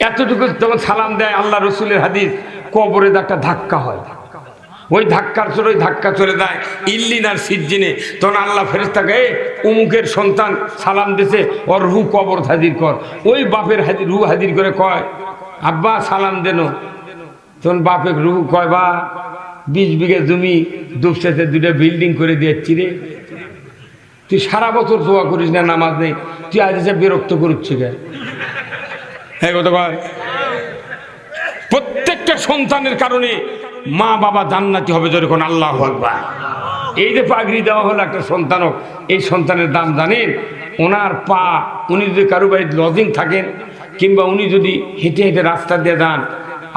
এতটুকু যখন সালাম দেয়, আল্লাহ রসুলের হাদিস, কবরে একটা ধাক্কা হয়, ওই ধাক্কার চলে ওই ধাক্কা চলে যায় ইল্লিন আর সিজ্জিনে। তখন আল্লাহ ফেরেশতাকে অমুকের সন্তান সালাম দিছে, ওর রূহ কবর হাজির কর। ওই বাপের রূহ হাজির করে কয়, আব্বা সালাম দেন। তখন বাপের রূহ কয়, বা 20 বিঘা জমি দুপসাতে 2টা বিল্ডিং করে দিয়েছি রে, তুই সারা বছর দোয়া করিস না, নামাজ নেই, তুই আজ এসে বিরক্ত করছি কে? হ্যাঁ কথা কয়। প্রত্যেকটা সন্তানের কারণে মা বাবা জান্নাতি হবে যখন আল্লাহু আকবার। এই যে পাগড়ি দেওয়া হলো একটা সন্তানক, এই সন্তানের দাম জানেন? ওনার পা, উনি যদি কারো বাড়িতে লজিং থাকেন কিংবা উনি যদি হেঁটে হেঁটে রাস্তা দিয়ে যান,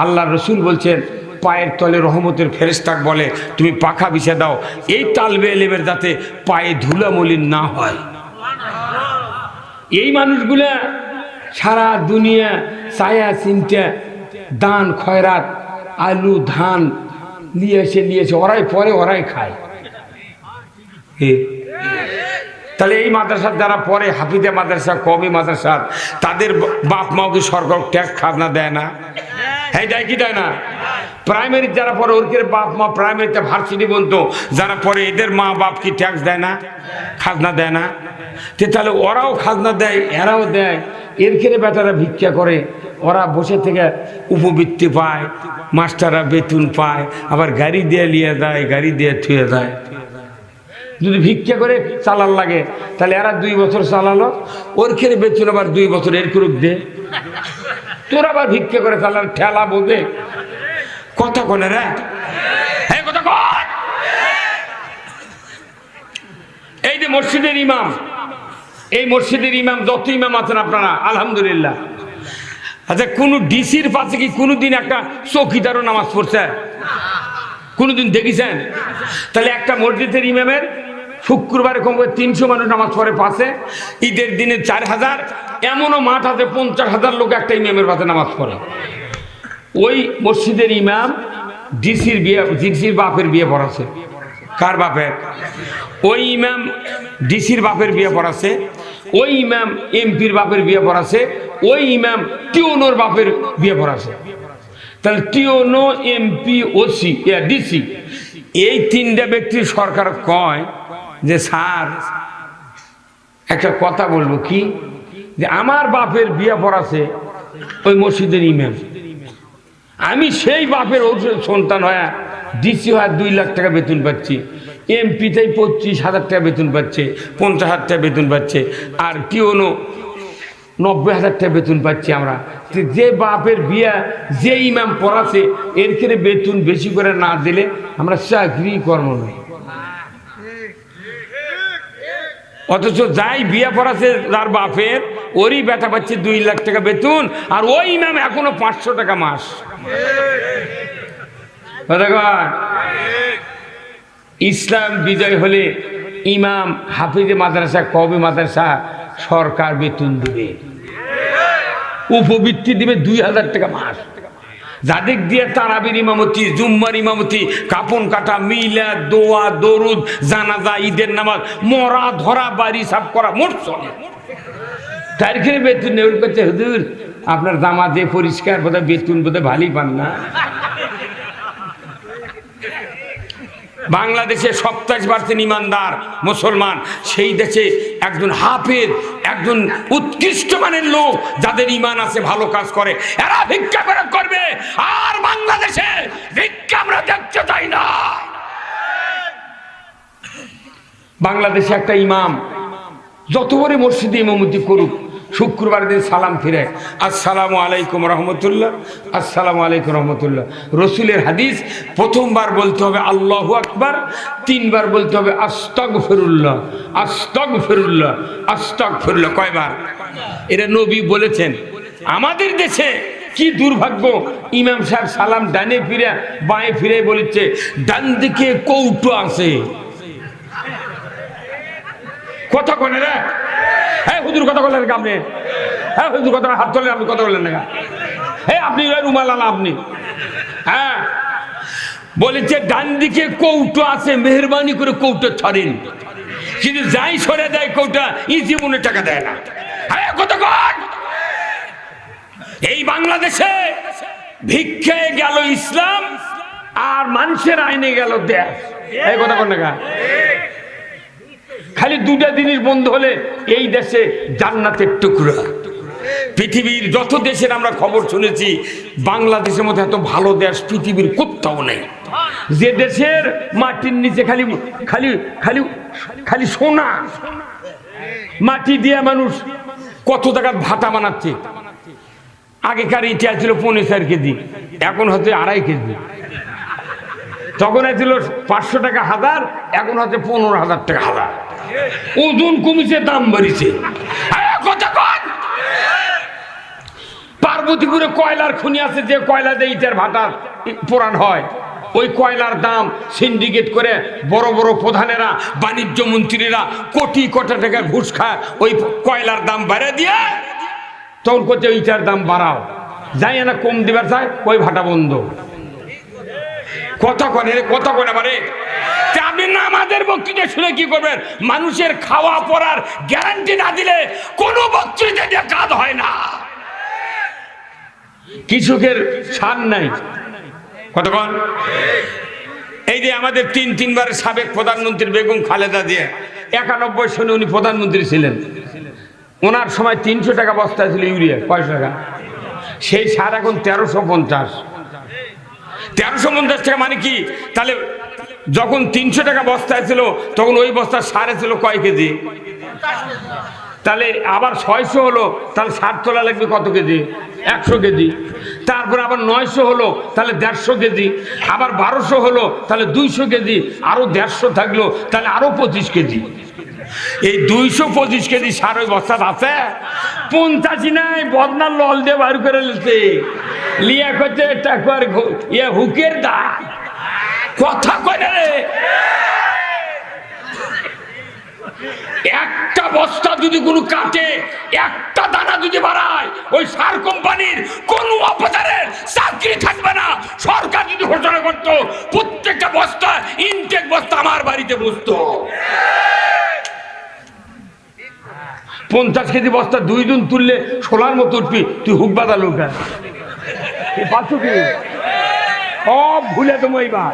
আল্লাহ রসুল বলছেন পায়ের তলে রহমতের ফেরেশতা বলে তুমি পাখা বিছে দাও, এই তালবে এলেমের যাতে পায়ে ধুলা মলিন না হয়। এই মানুষগুলা সারা দুনিয়া ছায়া চিন্তা দান খয়রাত আলু ধান নিয়েছে ওরাই পরে ওরাই খায়। তাহলে এই মাদ্রাসার যারা পরে হাফিজে মাদ্রাসা, কওমি মাদ্রাসা, তাদের বাপ মাও কি সরকার ট্যাক্স খাজনা দেয় না? হ্যাঁ দেয় কি দেয় না? প্রাইমারি যারা পরে ওর বাপ মা প্রাইমারিতে ভার্সিটি বলতো, যারা পরে এদের মা বাপ কি ট্যাক্স দেয় না, খাজনা দেয় না? তাহলে ওরাও খাজনা দেয়, এরাও দেয়, এর খেলে বেটারা ভিক্ষা করে, ওরা বসে থেকে উপবৃত্তি পায়, মাস্টাররা বেতন পায়, আবার গাড়ি দিয়ে নিয়ে যায়, গাড়ি দিয়ে থুয়ে যায়। যদি ভিক্ষা করে চালার লাগে তাহলে এরা 2 বছর চালালো, ওর খেলে বেতন আবার 2 বছর এর করুক দে, তোর আবার ভিক্ষা করে চালার ঠেলা বোঝে কত কোনে রে? হ্যাঁ কথা কর। এই যে মসজিদের ইমাম, এই মসজিদের ইমাম যত ইমাম আছেন আপনারা আলহামদুলিল্লাহ, আচ্ছা কোন ডিসির পাশে কি কোনোদিন একটা চৌকিদারও নামাজ পড়ছে? কোনোদিন দেখেছেন? তাহলে একটা মসজিদের ইমামের শুক্রবারে কমপক্ষে 300 মানুষ নামাজ পড়ে পাশে, ঈদের দিনে 4000, এমনও মাঠ আছে 50,000 লোক একটা ইমামের পাশে নামাজ পড়ে। ওই মসজিদের ইমাম ডিসির বাপের বিয়ে পড়াছে। কার বাপের? ওই ইমাম ডিসির বাপের বিয়ে পড়াছে, ওই ইমাম এমপির বাপের বিয়ে পড়াছে, ওই ইমাম টিওনোর বাপের বিয়ে পড়াছে। তাহলে টিওনো, এমপি, ওসি, ডিসি, এই 3টা ব্যক্তির সরকার কয় যে স্যার একটা কথা বলবো কি, যে আমার বাপের বিয়ে পড়াছে ওই মসজিদের ইমাম, আমি সেই বাপের সন্তান হয়ে ডিসি হয় 2 লাখ টাকা বেতন পাচ্ছি, এমপিতেই 25,000 টাকা বেতন পাচ্ছে, 50,000 টাকা বেতন পাচ্ছে, আর টিওনো 90,000 টাকা বেতন পাচ্ছি আমরা। যে বাপের বিয়া যে ইমাম পড়াছে এর ক্ষেত্রে বেতন বেশি করে না দিলে আমরা চাকরি কর্ম নই। অথচ যাই বিয়া পড়াছে যার বাপের, ওরই বেটা পাচ্ছে 2 লাখ টাকা বেতন, আর ওই ইমাম এখনো 500 টাকা মাস। ইসলাম বিজয় হলে ইমাম, হাফিজে মাদ্রাসা, কওমি মাদ্রাসা সরকার বেতন দিবে, উপবৃত্তি দিবে 2000 টাকা মাস। যাদের দিয়ে তারাবির ইমামতি, জুম্মার ইমামতি, কাপন কাটা, মিলাদ, দোয়া, দরুদ, জানাজা, ঈদের নামাজ, মরা ধরা, বাড়ি সাফ করা, মোট চলে। তার ক্ষেত্রে বেতন নেই। করছে হুজুর আপনার জামা যে পরিষ্কার, বোধহয় বেতন বোধহয় ভালোই পান না। বাংলাদেশে 27% ইমানদার মুসলমান, সেই দেশে একজন হাফেজ, একজন উৎকৃষ্ট মানের লোক যাদের ইমান আছে, ভালো কাজ করে, এরা ভিক্ষা করে করবে। আর বাংলাদেশে ভিক্ষা আমরা দেখতে চাই না। বাংলাদেশে একটা ইমাম যত বড় মসজিদে ইমামতি করুক, শুক্রবার দিন সালাম ফিরে, আসসালামু আলাইকুম রহমতুল্লাহ, আসসালামু আলাইকুম রহমতুল্লাহ। রসুলের হাদিস, প্রথমবার বলতে হবে আল্লাহু আকবার, 3 বার বলতে হবে আস্তাগফিরুল্লাহ, আস্তাগফিরুল্লাহ, আস্তাগফিরুল্লাহ। কয়বার? এটা নবী বলেছেন। আমাদের দেশে কি দুর্ভাগ্য, ইমাম সাহেব সালাম ডানে ফিরে বাঁয়ে ফিরে বলেছে ডান দিকে কৌটো আছে। কথা কনে রে? হ্যাঁ হুজুর কথা বললেন আপনি? হ্যাঁ হুজুর কথা হাত তোলেন, আপনি কথা বললেন না? হ্যাঁ আপনি রুমাল আনা আপনি? হ্যাঁ বলেছে ডান দিকে কৌটো আছে, মেহরবানি করে কৌটো ছাড়েন। কিন্তু যাই সরে দেয় কৌটা, ই জীবনে টাকা দেয় না। হ্যাঁ কথা কন। এই বাংলাদেশে ভিক্ষে গেল ইসলাম আর মানুষের আইনে গেল দেশ। এই কথা কোন না, খালি দুটা জিনিস বন্ধ হলে এই দেশে জান্নাতের টুকরা। পৃথিবীর যত দেশের আমরা খবর শুনেছি, বাংলাদেশের মতো এত ভালো দেশ পৃথিবীর কোথাও নেই। যে দেশের মাটির নিচে খালি খালি খালি খালি সোনা, মাটি দিয়ে মানুষ কত টাকার ভাটা বানাচ্ছে। আগেকার ইতিহাস ছিল 4.5 কেজি, এখন হচ্ছে 2.5 কেজি। তখন ছিল 500 টাকা হাজার, এখন হচ্ছে 15,000 টাকা হাজার। ওজন কমিছে, দাম বাড়িছে। পার্বতীপুরে কয়লার খনি আছে, যে কয়লা দিয়ে ইটের ভাটা পোড়ান হয়, ওই কয়লার দাম সিন্ডিকেট করে বড় বড় প্রধানেরা, বাণিজ্য মন্ত্রীরা কোটি কোটি টাকা ঘুষ খায়। ওই কয়লার দাম বাড়িয়ে দিয়ে তখন করছে ইটার দাম বাড়াও, যাই না কম দিবার চায়, ওই ভাটা বন্ধ। কত করে মানে আপনি না আমাদের বক্তৃতা শুনে কি করবেন? মানুষের খাওয়া পড়ার গ্যারান্টি না দিলে কোনো বক্তৃতা দিয়ে কাজ হয় না। কৃষকের ছাড় নাই। কতক্ষণ? এই যে আমাদের তিনবারের সাবেক প্রধানমন্ত্রী বেগম খালেদা জিয়া, 91 সনে উনি প্রধানমন্ত্রী ছিলেন। ওনার সময় 300 টাকা বস্তা ছিল ইউরিয়া, 5 টাকা। সেই সার এখন 1350। 1350 টাকা মানে কি? তাহলে যখন 300 টাকা বস্তায় ছিল, তখন ওই বস্তার সারে ছিল কয় কেজি? তাহলে আবার 600 হলো, তাহলে সার তোলা লাগবে কত কেজি? 100 কেজি। তারপর আবার 900 হলো, তাহলে 150 কেজি। আবার 1200 হলো, তাহলে 200 কেজি। আরো 150 থাকলো, তাহলে আরো 25 কেজি। এই 225 কেজি সার ওই বস্তা আছে। 85 নাই, বদনার লল দিয়ে বার করে নিতে লিয়া করছে টাকার হুকের দা কথা কয় না রে। একটা বস্তা যদি কোনো কাটে, একটা দানা যদি বাড়ায়, ওই সার কোম্পানির কোন অফিসারের চাকরি থাকবে না। সরকার যদি ঘোষণা করতো প্রত্যেকটা বস্তা, ইনটেক বস্তা আমার বাড়িতে বসতো। 50 কেজি বস্তা 2 দিন তুললে সোলার মতো উঠবি। তুই হুক বাদা লোক পাচ্ছ কি? সব ভুলে তুমি এইবার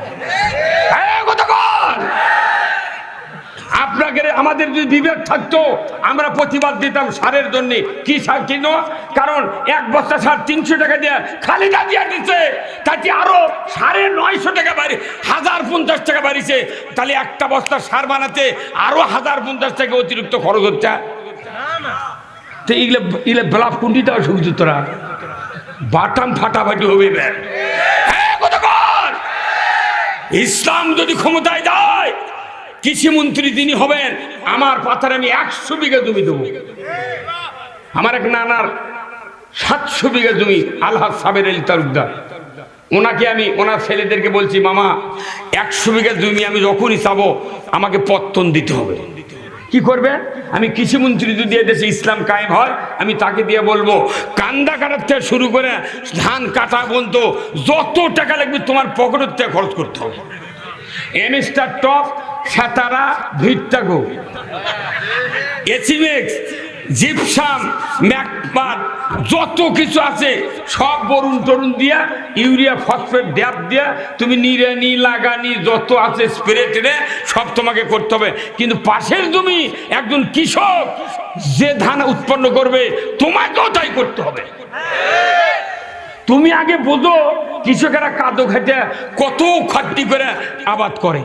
আপনাকে। আমাদের যদি বিবেক থাকতো, আমরা প্রতিবাদ দিতাম সারের জন্য। কি সার কিনো? কারণ এক বস্তা সার 300 টাকা দিয়ে খালিদা জিয়া দিচ্ছে, তাতে আরো 950 টাকা বাড়ি, 1050 টাকা বাড়িছে। তাহলে একটা বস্তা সার বানাতে আরো 1050 টাকা অতিরিক্ত খরচ হচ্ছে। তো এগুলো ব্লাফ কুন্ডিটা সুবিধ, তোরা বাটাম ফাটাফাটি হবে। ইসলাম যদি ক্ষমতায় যায়, কৃষিমন্ত্রী তিনি হবেন, আমার পাথারে আমি 100 বিঘা জমি দেবো। আমার এক নানার 700 বিঘা জমি, আলহাজ সাবের আলী তালুকদার। ওনাকে আমি ওনার ছেলেদেরকে বলছি, মামা 100 বিঘা জমি আমি যখনই চাবো আমাকে পত্তন দিতে হবে। কি করবে? আমি কৃষিমন্ত্রী যদি এদেশে ইসলাম কায়েম হয়, আমি তাকে দিয়ে বলবো, কান্দা কাটার থেকে শুরু করে ধান কাটা পর্যন্ত যত টাকা লাগবে তোমার পকেটের থেকে খরচ করতে হবে। এমএস্টার টপ, সাতারা, ভিট্টাগো, এসিমেক্স, জিপসাম, ম্যাকমার, যত কিছু আছে সব বরুণ তরুণ দিয়া, ইউরিয়া, ফসফেট, ড্যাপ দিয়া তুমি নিড়ানি লাগানি যত আছে স্প্রে টেরে সব তোমাকে করতে হবে। কিন্তু পাশের জমি একজন কৃষক যে ধান উৎপন্ন করবে, তোমাকেও তাই করতে হবে। তুমি আগে বোঝো কৃষকেরা কাদো খেটে কত খাটনি করে আবাদ করে।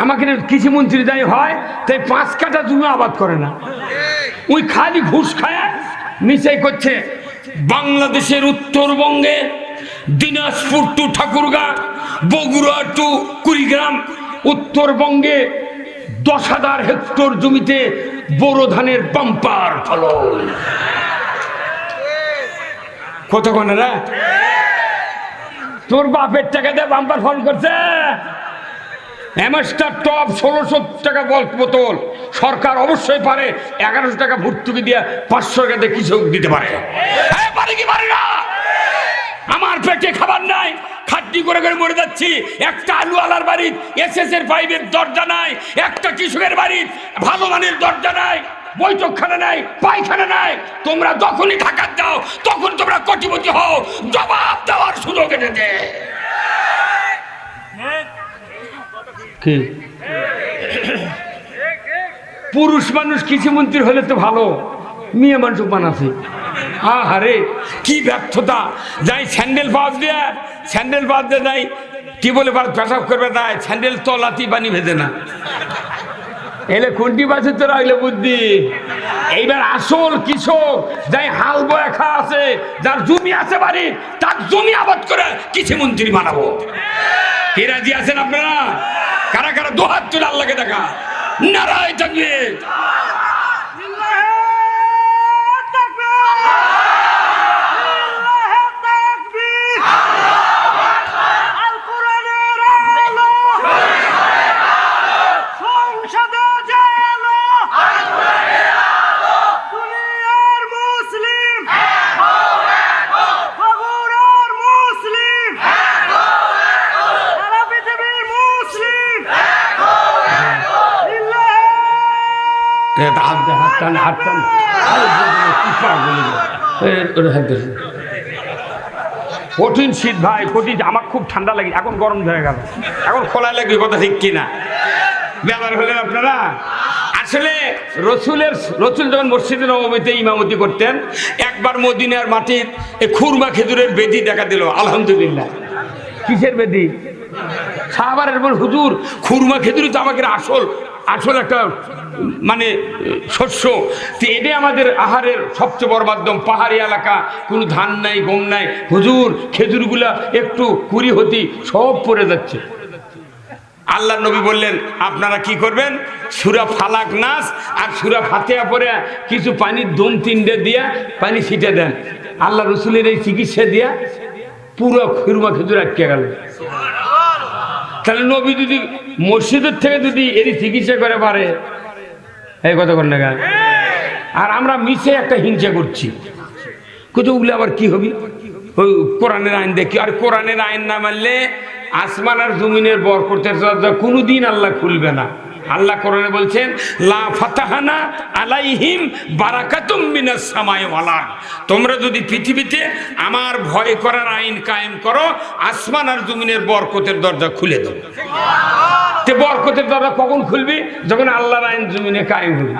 আমাকে কৃষিমন্ত্রী যাই হয়, তাই 5 কাঠা জমি আবাদ করে না, ওই খালি ঘুষ খায় মিশাই করছে। বাংলাদেশের উত্তরবঙ্গে দিনাজপুর টু ঠাকুরগাঁ, বগুড়া টু কুড়িগ্রাম, উত্তরবঙ্গে 10,000 হেক্টর জমিতে বোরো ধানের বাম্পার ফলন। কতক্ষণ রে তোর বাপের টাকা দিয়ে বাম্পার ফলন করছে? এমএস্টার টপ 1600 টাকা বোতল। সরকার অবশ্যই পারে 1100 টাকা ভর্তুকি দিয়ে 500 টাকা দিয়ে কৃষক দিতে পারে। পারে কি পারে না? আমার পেটে খাবার নাই, খাটনি করে করে মরে যাচ্ছি। একটা আলুওয়ালার বাড়ির এসএস এর পাইপের দরজা নাই, একটা কৃষকের বাড়ির ভালো মানের দরজা নাই। বৈঠকখানা নাই, পায়খানা নাই। তোমরা যখনই ঢাকা যাও তখন তোমরা কোটিপতি হও, জবাব দেওয়ার সুযোগ এসেছে। কি পুরুষ মানুষ কৃষিমন্ত্রী হলে তো ভালো, মেয়ে মানুষ বানাছে। আরে কি ব্যর্থতা! যাই স্যান্ডেল বাদ দিয়ে, স্যান্ডেল বাদ দিয়ে যাই কি বলে পেশাব করবে, তাই স্যান্ডেল তলাতি পানি ভেজে না। এলে কোনটি বাসে তো রাখলে বুদ্ধি। এইবার আসল কৃষক যাই হাল বয়ে খা আছে, যার জমি আছে বাড়ি, তার জমি আবাদ করে কৃষিমন্ত্রী বানাবো। কি রাজি আছেন আপনারা? কারা কারা দুহাত তুলে আল্লাহকে দেখা নারায় তাকবীর। কঠিন শীত ভাই, কঠিন। আমার খুব ঠান্ডা লাগে, এখন গরম হয়ে গেল, এখন খোলায় লাগবে, কথা ঠিক কিনা? ব্যাপার হলেন আপনারা। আসলে রসুল যখন মসজিদে নববীতে ইমামতি করতেন, একবার মদিনার মাটির এই খুরমা খেজুরের বেদি দেখা দিল। আলহামদুলিল্লাহ। কিসের বেদি? সাহাবারের বল, হুজুর খুরমা খেজুরি তো আমাদের আসল একটা মানে শস্য, তো এটাই আমাদের আহারের সবচেয়ে বড় মাধ্যম। পাহাড়ি এলাকা, কোনো ধান নাই, গম নাই, হুজুর খেজুরগুলা একটু কুড়ি হতি সব পড়ে যাচ্ছে। আল্লাহ নবী বললেন, আপনারা কি করবেন? সূরা ফালাক নাস আর সূরা ফাতিহা পড়ে কিছু পানির দম তিনটে দিয়া পানি ছিটে দেন। আল্লাহ রসুলের এই চিকিৎসা দিয়া পুরো খুরমা খেজুর আটকে গেল। তাহলে নবী যদি মসজিদের থেকে যদি এর চিকিৎসা করে পারে, এই কথা কর না গান। আর আমরা মিশে একটা হিংসা করছি, কোথাও উগলে আবার কি হবি? ওই কোরআনের আইন দেখি, আর কোরআনের আইন না মানলে আসমান আর জমিনের বরকতের দরজা কোনোদিন আল্লাহ খুলবে না। আল্লাহ কোরআনে বলছেন, লা ফাতাহানা আলাইহিম বারাকাতুম মিনাস সামাই ওয়াল আরদ। তোমরা যদি পৃথিবীতে আমার ভয় করার আইন কায়েম করো, আসমান আর জমিনের বরকতের দরজা খুলে দাও। তে বরকতের দরজা কখন খুলবি? যখন আল্লাহর আইন জমিনে কায়েম হবে।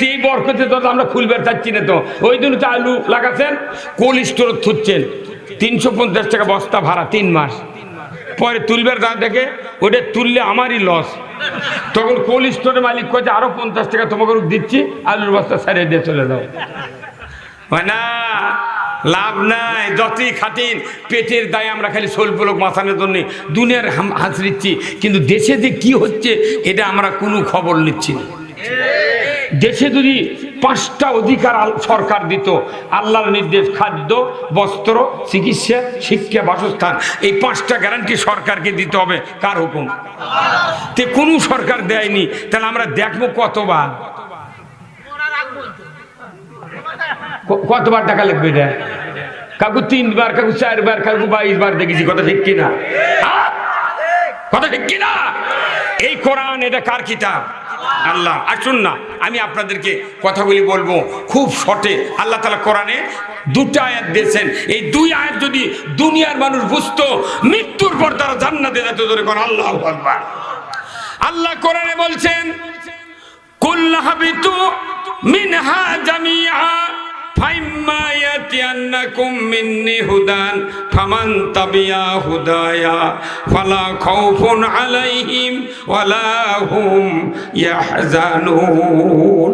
এই বরকতের দরজা আমরা খুলবে চাচ্ছি না। তো ওই দিন তো আলু লাগাচ্ছেন, কোল্ড স্টোর থুচ্ছেন, 350 টাকা বস্তা ভাড়া 3 মাস পরে তুলবার দাম দেখে ওটা তুললে আমারই লস। তখন কোল্ড স্টোরের মালিক কয়েছে আরো 50 টাকা তোমাকে দিচ্ছি, আলুর বস্তা সারিয়ে দিয়ে চলে যাও। না, লাভ নাই। যতই খাটিন পেটের দায়ে আমরা খালি সোলপলক মাথানোর জন্য দুনিয়ার হাসড়িচ্ছি, কিন্তু দেশে যে কি হচ্ছে এটা আমরা কোনো খবর নিচ্ছি না। দেশে যদি 5টা অধিকার সরকার দিত, আল্লাহর নির্দেশ, খাদ্য, বস্ত্র, চিকিৎসা, শিক্ষা, বাসস্থান, এই 5টা গ্যারান্টি সরকারকে দিতে হবে। কার হুকুম? তে কোনো সরকার দেয়নি। তাহলে আমরা দেখবো কতবার টাকা লাগবে? এটা কাকু 3 বার, কাকু 4 বার, কাকু 22 বার দেখেছি। কথা ঠিক কিনা? কথা ঠিক কিনা? এই কোরআন এটা কার কিতাব? আল্লাহ। আসুন না, আমি আপনাদেরকে কথাগুলি বলবো খুব শর্টে। আল্লাহ তাআলা কোরআনে 2টা আয়াত দিয়েছেন। এই 2 আয়াত যদি দুনিয়ার মানুষ বুঝতো, মৃত্যুর পর তারা জান্নাতে যেত। ধরে কোন আল্লাহু আকবার। আল্লাহ কোরআনে বলছেন, কুল হাবিতু মিনহা জামিআ ফাইম্মা ইয়াতিয়ান্নাকুম মিন্নি হুদান ফামান তাবিয়া হুদায়া ফালা খাউফুন আলাইহিম ওয়ালা হুম ইয়াহজানুন।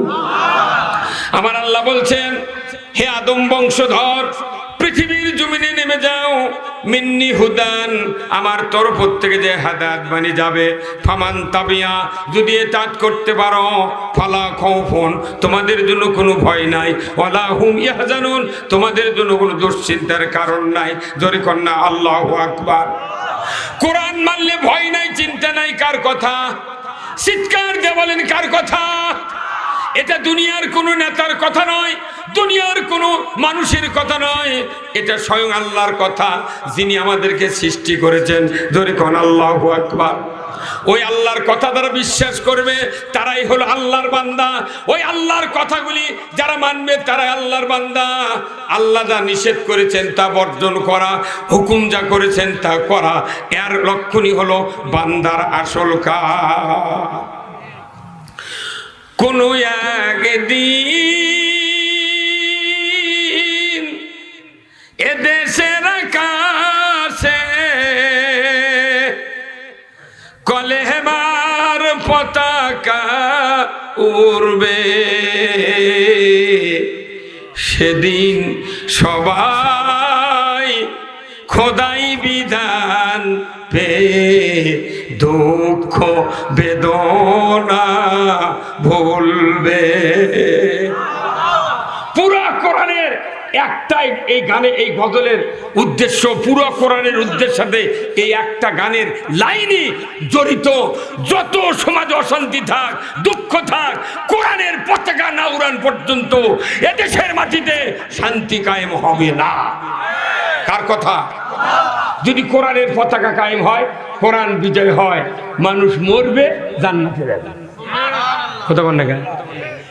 আমার আল্লাহ বলছেন, হে আদম বংশধর, পৃথিবীর জমিনে নেমে যাও, মিন্নি হুদান, আমার তরফ থেকে যে হাদায়াত বাণী যাবে, ফামান তাবিয়া, যদি এতাত করতে পারো, ফালা খাউফুন, তোমাদের জন্য কোনো ভয় নাই, ওয়ালা হুম ইয়াহজানুন, তোমাদের জন্য কোনো দুশ্চিন্তার কারণ নাই। জোরে কন্যা আল্লাহু আকবার। কোরআন মানলে ভয় নাই, চিন্তা নাই। কার কথা? চিৎকার দিয়ে বলেন কার কথা? এটা দুনিয়ার কোনো নেতার কথা নয়, দুনিয়ার কোনো মানুষের কথা নয়, এটা স্বয়ং আল্লাহর কথা, যিনি আমাদেরকে সৃষ্টি করেছেন। জোরে কোন আল্লাহু আকবার। ওই আল্লাহর কথা যারা বিশ্বাস করবে তারাই হলো আল্লাহর বান্দা। ওই আল্লাহর কথাগুলি যারা মানবে তারাই আল্লাহর বান্দা। আল্লাহ যা নিষেধ করেছেন তা বর্জন করা, হুকুম যা করেছেন তা করা, এর লক্ষণই হলো বান্দার আসল কাজ। কোনো একদিন এদেশের আকাশে কলেমার পতাকা উড়বে, সেদিন সবাই খোদাই বিধান পেয়ে দুঃখ বেদনা ভুলবে। পুরা কোরআনের একটাই এই গানে, এই গজলের উদ্দেশ্য, পুরো কোরআনের উদ্দেশ্যের সাথে এই একটা গানের লাইনই জড়িত। যত সমাজ অশান্তি থাক, দুঃখ থাক, কোরআনের পতাকা না উড়ান পর্যন্ত এদেশের মাটিতে শান্তি কায়েম হবে না। কার কথা? যদি কোরআনের পতাকা কায়েম হয়, কোরআন বিজয় হয়, মানুষ মরবে, জান্নাতে যাবে। কথা বল না কেন?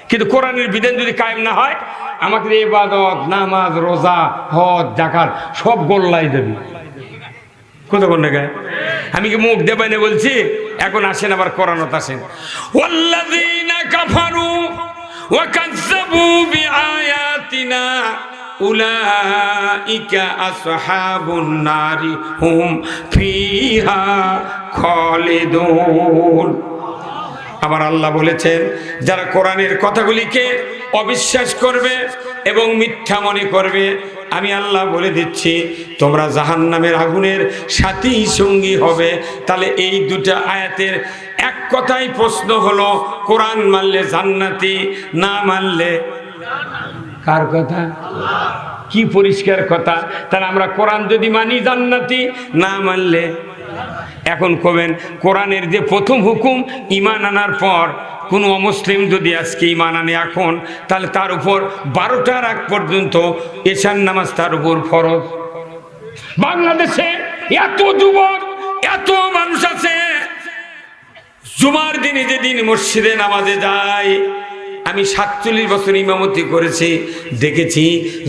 কিন্তু কোরআনের বিধান যদি কায়েম না হয়, আমাদের ইবাদত, নামাজ, রোজা, হজ, যাকাত সব গোল্লাই দেবে। কথা বল না কেন? আমি কি মুখ দেবাই না বলছি? এখন আসেন আবার কোরআনত আসেন। ওয়াল্লাযীনা কাফারু ওয়া কাযযাবু বিআয়াতিনা উলাইকা আসহাবুন নারি হুম ফিহা খালিদুন। আবার আল্লাহ বলেছেন, যারা কোরআনের কথাগুলিকে অবিশ্বাস করবে এবং মিথ্যা মনে করবে, আমি আল্লাহ বলে দিচ্ছি তোমরা জাহান্নামের আগুনের সাথী সঙ্গী হবে। তাহলে এই দুটো আয়াতের এক কথাই প্রশ্ন হলো, কোরআন মানলে জান্নাতি, না মানলে? কার কথা? কি পরিষ্কার কথা। তাহলে আমরা কোরআন যদি মানি জান্নাতি, না মানলে? এখন কবেন কোরআনের যে প্রথম হুকুম ঈমান আনার পর কোনো অমুসলিম যদি আজকে ঈমান আনে এখন, তাহলে তার উপর 12টার আগ পর্যন্ত এশার নামাজ তার উপর ফরজ। বাংলাদেশে এত যুবক, এত মানুষ আছে, জুমার দিনে যেদিন মসজিদে নামাজে যায়, আমি 47 বছর ইমামতি করেছি, দেখেছি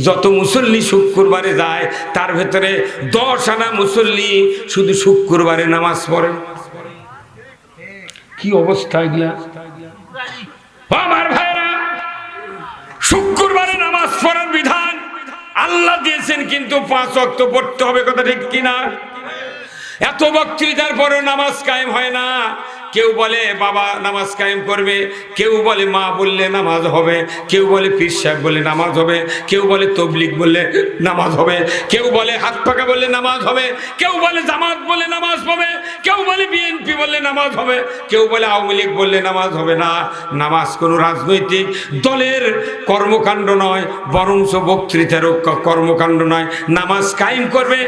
যত মুসল্লি শুক্রবারে যায় তার ভেতরে 10 আনা মুসল্লি শুধু শুক্রবারে নামাজ পড়ে। কি অবস্থা এগুলা আমার ভাইরা! শুক্রবারে নামাজ পড়ার বিধান আল্লাহ দিয়েছেন, কিন্তু 5 ওয়াক্ত পড়তে হবে। কথা ঠিক কিনা? এত বক্তৃতার পরেও নামাজ কায়েম হয় না। কেউ বলে বাবা নামাজ কায়েম করবে, কেউ বলে মা বললে নামাজ হবে, কেউ বলে পীর সাহেব বললে নামাজ হবে, কেউ বলে তবলিগ বললে নামাজ হবে, কেউ বলে হাত পাকা বললে নামাজ হবে, কেউ বলে জামাত বললে নামাজ হবে, কেউ বলে বিএনপি বললে নামাজ হবে, কেউ বলে আওয়ামী লীগ বললে নামাজ হবে না। নামাজ কোনো রাজনৈতিক দলের কর্মকাণ্ড নয়, বরঞ্চ বক্তৃতার কর্মকাণ্ড নয়। নামাজ কায়েম করবে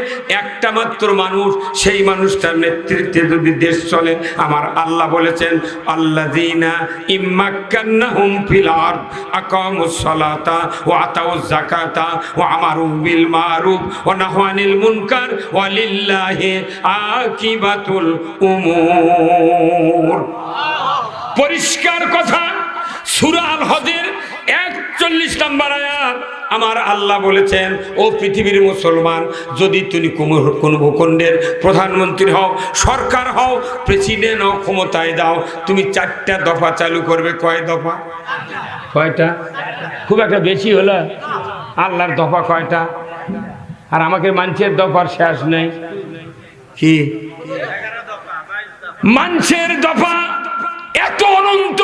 একটা মাত্র মানুষ, সেই মানুষটার নেতৃত্বে যদি দেশ চলে। আমার আল্লাহ বলেছেন, আল্লাযীনা ইম্মাক্কান্নাহুম ফিল আরদ আকামুস সালাতা ওয়া আতাউয যাকাতা ওয়া আমারু বিল মারুফ ওয়া নাহু আনিল মুনকার ওয়া লিল্লাহি আকিবাতুল উমুর। পরিষ্কার কথা, সূরা আল হজের 41 নম্বর আয়াত। আমার আল্লাহ বলেছেন, ও পৃথিবীর মুসলমান, যদি তুমি কোন ভূখণ্ডের প্রধানমন্ত্রী হও, সরকার হও, প্রেসিডেন্ট হও, ক্ষমতায় দাও, তুমি 4টা দফা চালু করবে। কয় দফা? কয়টা? খুব একটা বেশি হলো। আল্লাহর দফা কয়টা? আর আমাকে মানুষের দফার শেষ নেই। কি মানুষের দফা এত অনন্ত,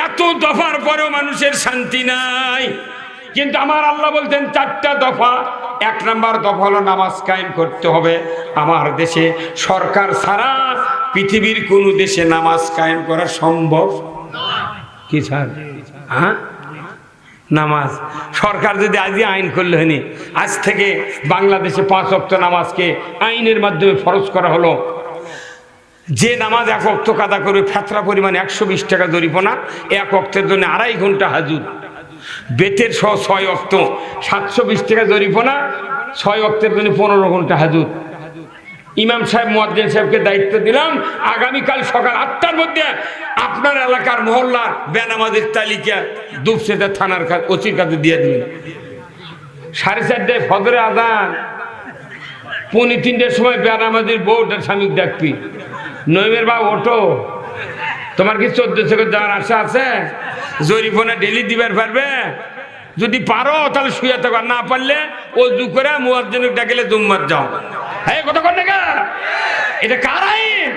এত দফার পরেও মানুষের শান্তি নাই। কিন্তু আমার আল্লাহ বলতেন 4টা দফা। 1 নম্বর দফা হলো নামাজ কায়েম করতে হবে। আমার দেশে সরকার ছাড়া পৃথিবীর কোন দেশে নামাজ কায়েম করা সম্ভব কি স্যার? হ্যাঁ, নামাজ সরকার যদি আজই আইন করলে হয়নি, আজ থেকে বাংলাদেশে 5 ওয়াক্ত নামাজকে আইনের মাধ্যমে ফরজ করা হলো। যে নামাজ 1 ওয়াক্ত কাদা করবে, ফেতরা পরিমাণ 120 টাকা জরিমানা, 1 ওয়াক্তের জন্য 2.5 ঘন্টা হাজুত, বেতের সহ 6 ওয়াক্ত 720 টাকা জরিমানা, 6 ওয়াক্তের জন্য 15 ঘন্টা হাজুত। ইমাম সাহেব মুয়াজ্জিন সাহেবকে দায়িত্ব দিলাম, আগামীকাল সকাল 8টার মধ্যে আপনার এলাকার মহল্লার বেনামাজির তালিকা দুপসেদা থানার ওসির কাছে দিয়ে দিবেন। 4:30টায় ফজরে আজান, 2:45টার সময় বেনামাজির বউটার স্বামী ডাকবি, নইমের বা ওঠো, তোমার কি 1400 করে যাওয়ার আশা আছে? জরিফনা ডেলি দিবার পারবে? যদি পারো তাহলে শুয়ে থাকো, না পারলে ওযু করে মুয়াজ্জিনকে ডাকলে জুম্মাত যাও। এই কথা কোন না, এটা কার আইন?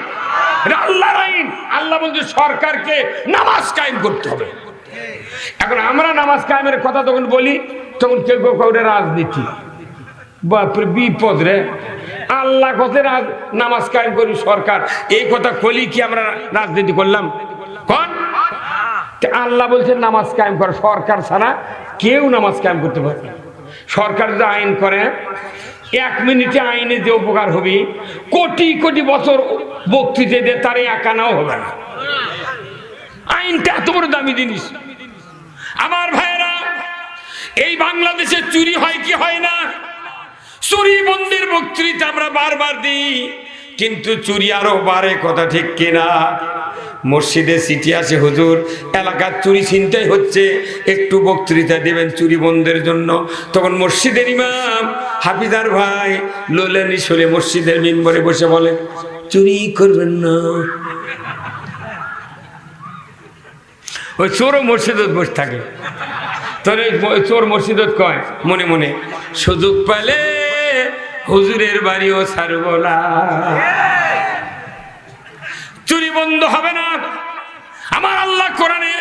এটা আল্লাহর আইন। আল্লাহ বলছে সরকারকে নামাজ কায়েম করতে হবে। এখন আমরা নামাজ কায়েমের কথা যখন বলি তখন কেউ কেউ ওটা রাজনীতি। বাপরে বিপদ রে, আল্লাহ কথা নামাজ কায়েম করি সরকার, এই কথা কলি কি আমরা রাজনীতি করলাম? কোন আল্লাহ বলছে নামাজ কায়েম করে, সরকার ছাড়া কেউ নামাজ কায়েম করতে পারে। সরকার যে আইন করে 1 মিনিটে আইনে যে উপকার হবে, কোটি কোটি বছর বক্তৃতা দিয়ে তার একানাও হবে না। আইনটা এত বড় দামি জিনিস। আমার ভাইয়েরা, এই বাংলাদেশে চুরি হয় কি হয় না? চুরি বন্ধের বক্তৃতা আমরা বারবার দিই, কিন্তু চুরি আরো বাড়ে, কথা ঠিক কিনা? মসজিদে চিঠি আসে, হুজুর এলাকার চুরি ছিনতাই হচ্ছে, একটু বক্তৃতা দেবেন চুরি বন্ধের জন্য। তখন মসজিদের ইমাম হাফিজার ভাই লোলেনি শুনে মসজিদের মিম্বরে বসে বলে, চুরি করবেন না। ওই চোরও মসজিদত বসে থাকে। তাহলে চোর মসজিদত কয় মনে মনে, সুযোগ পেলে হুজুরের বাড়িও ছাড়ব না। চুরি বন্ধ হবে না। আমার আল্লাহ কোরআনে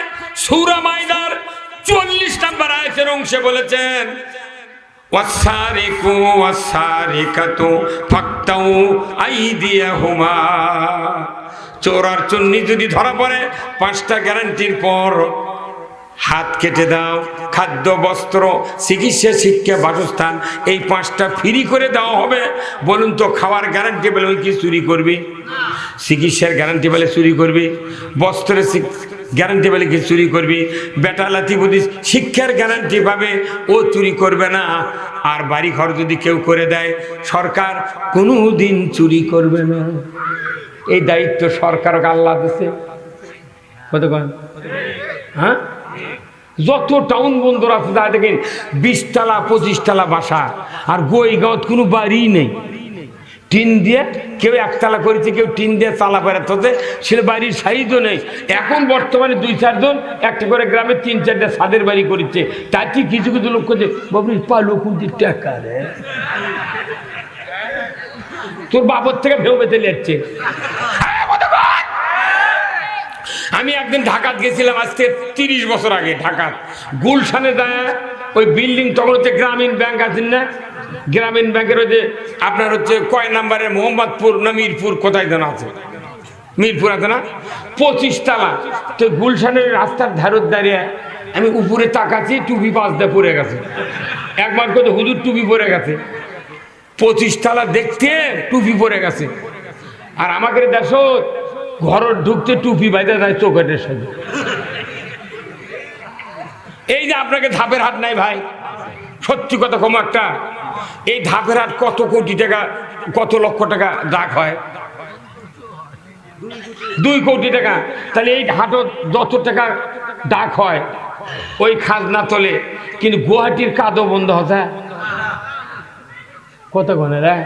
সূরা মাইদার 44 নম্বর আয়াতের অংশে বলেছেন, ওয়াসারিকু ওয়াসারিকাতু ফাকতাউ আইদিয়াহুমা। চোর আর চুন্নি যদি ধরা পড়ে 5টা গ্যারান্টির পর হাত কেটে দাও, খাদ্য, বস্ত্র, চিকিৎসা, শিক্ষা, বাসস্থান, এই 5টা ফ্রি করে দেওয়া হবে। বলুন তো, খাওয়ার গ্যারান্টি পেলে ওই কি চুরি করবি? চিকিৎসার গ্যারান্টি পেলে চুরি করবি? বস্ত্রের গ্যারান্টি পেলে কি চুরি করবি? বেটা লাতি বুদ্ধি শিক্ষার গ্যারান্টি পাবে, ও চুরি করবে না। আর বাড়ি ঘর যদি কেউ করে দেয়, সরকার কোনো দিন চুরি করবে না। এই দায়িত্ব সরকারকে আল্লাহ দিচ্ছে। কতক্ষণ? হ্যাঁ, যত টাউন বন্দর আছে যা দেখেন 20 তলা 25 তলা বাসা, আর গোইগাঁওত কোনো বাড়ি নেই। টিন দিয়ে কেউ 1 তলা করেছে, কেউ টিন দিয়ে চালা বেড়াতে, সে বাড়ির সাইজও নেই। এখন বর্তমানে 2-4 জন একটা করে গ্রামে 3-4টা ছাদের বাড়ি করেছে। তাতে কিছু কিছু লোক করছে, বাবু পালো কোটি টাকা রে, তোর বাবর থেকে ভেউ বেঁধে যাচ্ছে। আমি একদিন ঢাকাত গেছিলাম, আজকে 30 বছর আগে। ঢাকাত গুলশানে যায় ওই বিল্ডিং, তখন হচ্ছে গ্রামীণ ব্যাংক আছেন না, গ্রামীণ ব্যাংকের ওই যে আপনার হচ্ছে কয় নাম্বারে মোহাম্মদপুর না মিরপুর, কোথায় যেন আছে, মিরপুর আছে না, 25 তলা। তো গুলশানের রাস্তার ধারত দাঁড়িয়ে আমি উপরে তাকাচ্ছি, টুপি পাশ দিয়ে পড়ে গেছে। একবার কত হুজুর টুপি পরে গেছে, 25 তলা দেখতে টুপি পরে গেছে। আর আমাদের দেশ ঘর ঢুকতে টুপি বাইরে যায় চৌকাটের সাথে। এই যে আপনাকে ধাপের হাট নাই ভাই, সত্যি কথা কম একটা, এই ধাপের হাট কত কোটি টাকা, কত লক্ষ টাকা ডাক হয়? 2 কোটি টাকা। তাহলে এই হাটত যত টাকা ডাক হয় ওই খাজনা তোলে, কিন্তু গুয়াহাটির কাদও বন্ধ হচ্ছে কত গণে রে।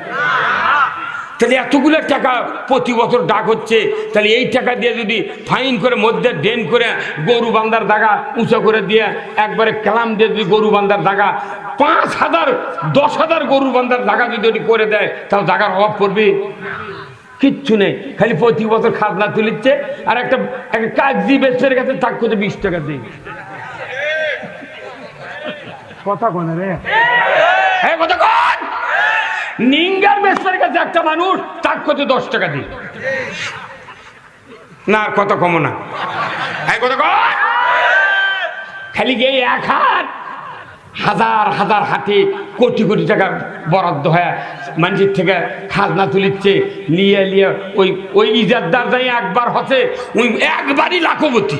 তাহলে এতগুলো টাকা প্রতি বছর ডাক হচ্ছে, তাহলে এই টাকা দিয়ে যদি ফাইন করে মধ্যে ড্রেন করে গরু বান্ধার জায়গা উঁচু করে দিয়ে একবারে কালাম দিয়ে যদি গরু বান্ধার জায়গা 5,000 10,000 গরু বান্ধার জায়গা যদি করে দেয়, তাহলে জায়গার অভাব পড়বে? কিচ্ছু নেই, খালি প্রতি বছর খাজনা তুলিচ্ছে। আর একটা কাগজি বেচের কাছে তাক করতে 20 টাকা দিই। কথা কোনে রে, হ্যাঁ কথা কোন? নিঙ্গার বেচের কাছে একটা মানুষ তাক করতে 10 টাকা দিই না। আর কত কম না, হ্যাঁ কথা কোন? খালি গিয়ে 1 হাট হাজার হাজার হাটে কোটি কোটি টাকা বরাদ্দ হয়, মানুষের থেকে খাজনা তুলিচ্ছে লিয়ে লিয়ে। ওই ইজারদার যাই একবার হচ্ছে, ওই একবারই লাখপতি।